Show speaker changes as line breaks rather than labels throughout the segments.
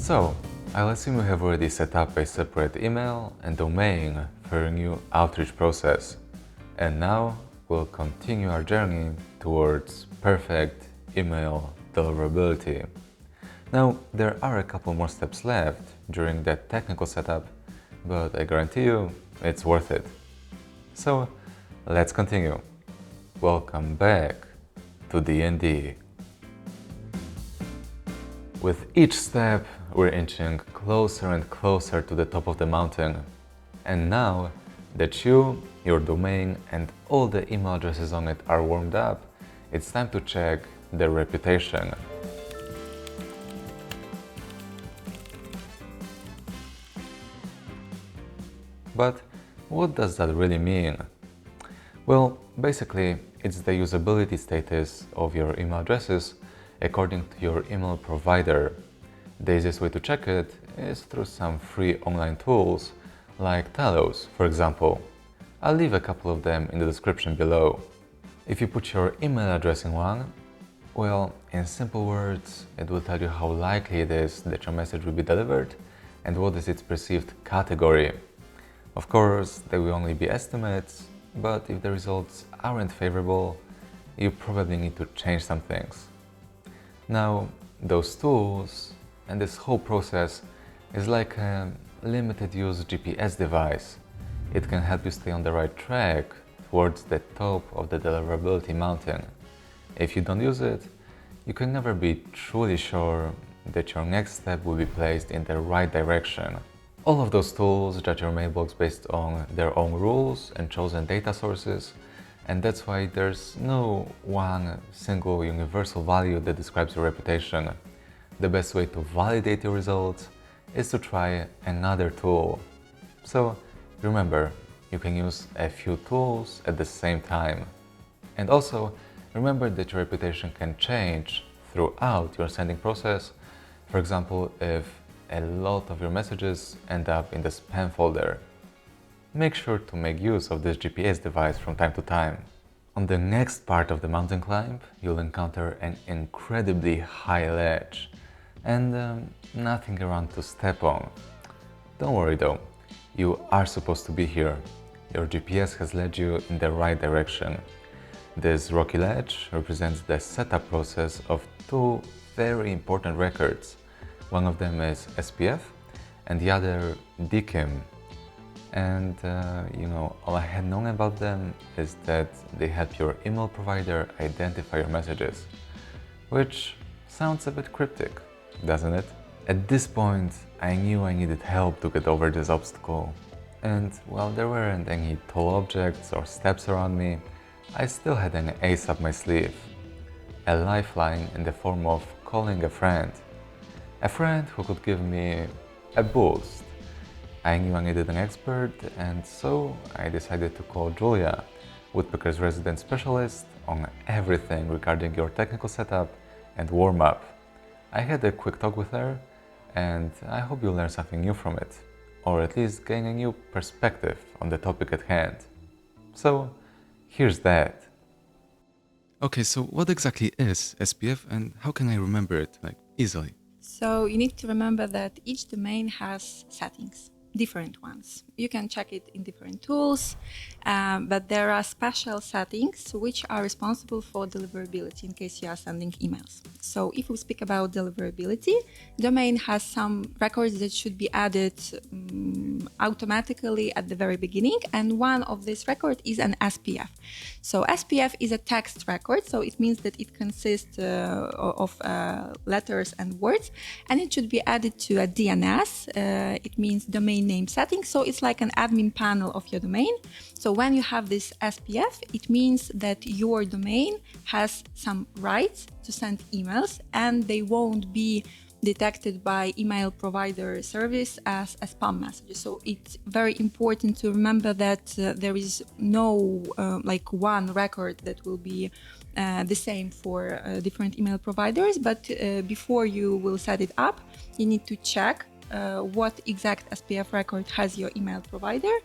So, I'll assume you have already set up a separate email and domain for your new outreach process. And now we'll continue our journey towards perfect email deliverability. Now, there are a couple more steps left during that technical setup, but I guarantee you it's worth it. So, let's continue. Welcome back to D&D. With each step, we're inching closer and closer to the top of the mountain. And now that you, your domain, and all the email addresses on it are warmed up, it's time to check their reputation. But what does that really mean? Well, basically, it's the usability status of your email addresses according to your email provider. The easiest way to check it is through some free online tools like Talos, for example. I'll leave a couple of them in the description below. If you put your email address in one, well, in simple words, it will tell you how likely it is that your message will be delivered and what is its perceived category. Of course, they will only be estimates, but if the results aren't favorable, you probably need to change some things. Now, those tools and this whole process is like a limited-use GPS device. It can help you stay on the right track towards the top of the deliverability mountain. If you don't use it, you can never be truly sure that your next step will be placed in the right direction. All of those tools judge your mailbox based on their own rules and chosen data sources, and that's why there's no one single universal value that describes your reputation. The best way to validate your results is to try another tool. So remember, you can use a few tools at the same time. And also, remember that your reputation can change throughout your sending process. For example, if a lot of your messages end up in the spam folder. Make sure to make use of this GPS device from time to time. On the next part of the mountain climb, you'll encounter an incredibly high ledge and nothing around to step on. Don't worry though, you are supposed to be here. Your GPS has led you in the right direction. This rocky ledge represents the setup process of two very important records. One of them is SPF and the other DKIM. And all I had known about them is that they help your email provider identify your messages, which sounds a bit cryptic, doesn't it? At this point, I knew I needed help to get over this obstacle. And while there weren't any tall objects or steps around me, I still had an ace up my sleeve. A lifeline in the form of calling a friend. A friend who could give me a boost. I knew I needed an expert, and so I decided to call Julia, Woodpecker's resident specialist on everything regarding your technical setup and warm-up. I had a quick talk with her, and I hope you'll learn something new from it, or at least gain a new perspective on the topic at hand. So, here's that.
Okay, so what exactly is SPF and how can I remember it, easily?
So you need to remember that each domain has settings, different ones. You can check it in different tools, but there are special settings which are responsible for deliverability in case you are sending emails. So if we speak about deliverability, domain has some records that should be added automatically at the very beginning, and one of this record is an SPF. So SPF is a text record, so it means that it consists of letters and words, and it should be added to a DNS. It means domain name settings, so it's like an admin panel of your domain. So when you have this SPF, it means that your domain has some rights to send emails, and they won't be detected by email provider service as a spam messages. So it's very important to remember that there is no one record that will be the same for different email providers, but before you will set it up, you need to check what exact SPF record has your email provider,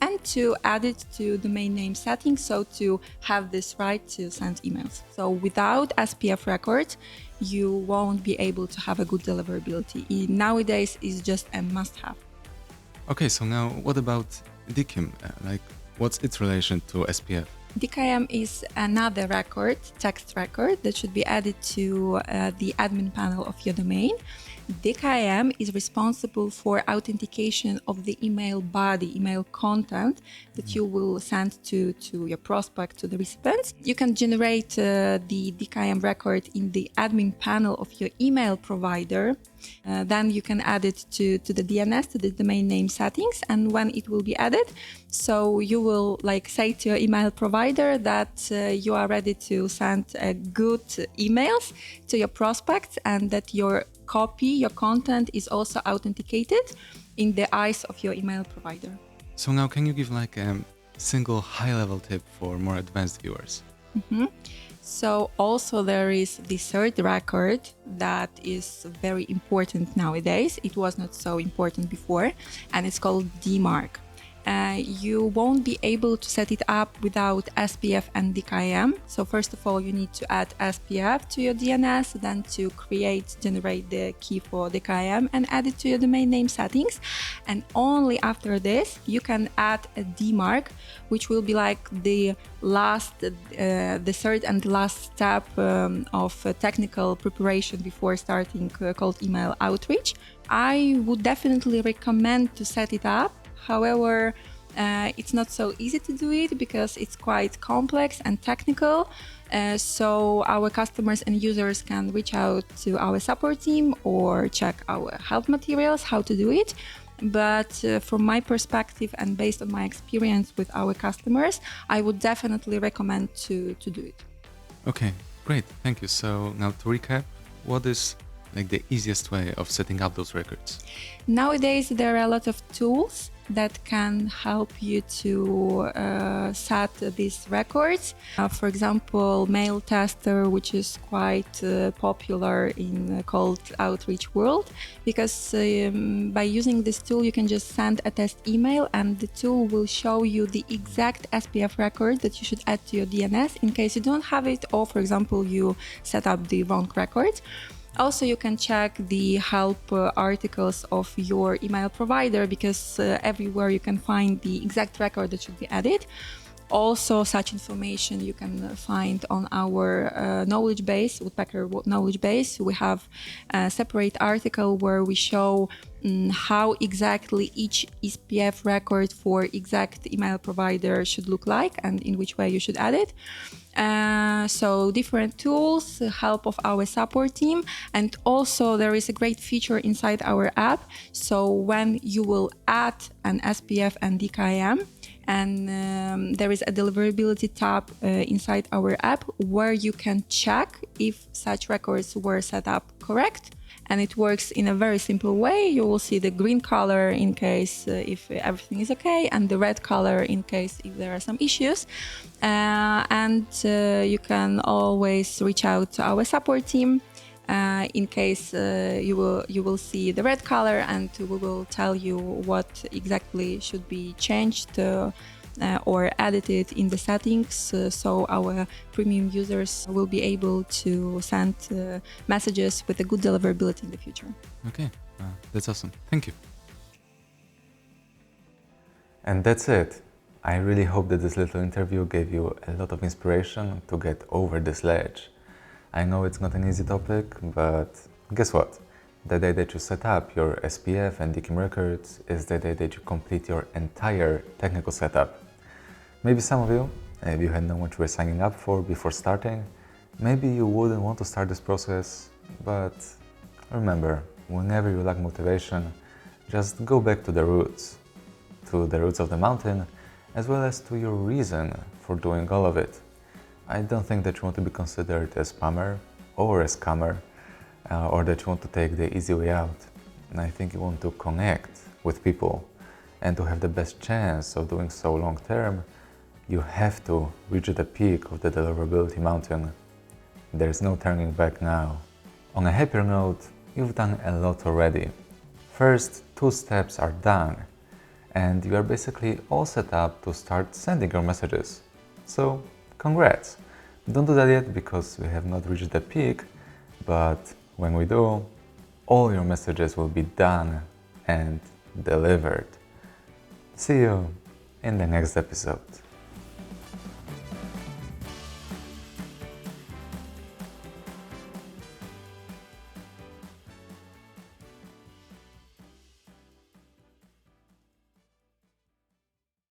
and to add it to domain name settings, so to have this right to send emails. So without SPF records, you won't be able to have a good deliverability. Nowadays, it's just a must-have.
Okay, so now what about DKIM? Like, what's its relation to SPF?
DKIM is another record, text record, that should be added to the admin panel of your domain. DKIM is responsible for authentication of the email body, email content that you will send to your prospect, to the recipients. You can generate the DKIM record in the admin panel of your email provider. Then you can add it to the DNS, to the domain name settings, and when it will be added, so you will say to your email provider that you are ready to send good emails to your prospects, and that your copy, your content is also authenticated in the eyes of your email provider.
So now can you give a single high-level tip for more advanced viewers?
So also there is the third record that is very important nowadays. It was not so important before, and it's called DMARC. You won't be able to set it up without SPF and DKIM. So first of all, you need to add SPF to your DNS, then to generate the key for DKIM and add it to your domain name settings. And only after this, you can add a DMARC, which will be the third and last step of technical preparation before starting cold email outreach. I would definitely recommend to set it up. However, it's not so easy to do it because it's quite complex and technical. So our customers and users can reach out to our support team or check our help materials how to do it. But from my perspective and based on my experience with our customers, I would definitely recommend to do it.
Okay, great, thank you. So now to recap, what is the easiest way of setting up those records?
Nowadays, there are a lot of tools that can help you to set these records. For example, Mail Tester, which is quite popular in cold outreach world, because by using this tool, you can just send a test email and the tool will show you the exact SPF record that you should add to your DNS in case you don't have it, or for example, you set up the wrong record. Also, you can check the help articles of your email provider, because everywhere you can find the exact record that should be added. Also, such information you can find on our knowledge base, Woodpecker knowledge base. We have a separate article where we show how exactly each SPF record for exact email provider should look like and in which way you should add it. So different tools, help of our support team, and also there is a great feature inside our app. So when you will add an SPF and DKIM, and there is a deliverability tab inside our app where you can check if such records were set up correct. And it works in a very simple way. You will see the green color in case if everything is okay, and the red color in case if there are some issues. And you can always reach out to our support team in case you will see the red color, and we will tell you what exactly should be changed or edited in the settings, so our premium users will be able to send messages with a good deliverability in the future.
Okay, that's awesome. Thank you.
And that's it. I really hope that this little interview gave you a lot of inspiration to get over this ledge. I know it's not an easy topic, but guess what? The day that you set up your SPF and DKIM records is the day that you complete your entire technical setup. Maybe some of you, if you had known what you were signing up for before starting, maybe you wouldn't want to start this process, but remember, whenever you lack motivation, just go back to the roots of the mountain, as well as to your reason for doing all of it. I don't think that you want to be considered a spammer or a scammer, or that you want to take the easy way out. And I think you want to connect with people, and to have the best chance of doing so long term, you have to reach the peak of the deliverability mountain. There's no turning back now. On a happier note, you've done a lot already. First, 2 steps are done, and you are basically all set up to start sending your messages. So, congrats! Don't do that yet because we have not reached the peak, but when we do, all your messages will be done and delivered. See you in the next episode.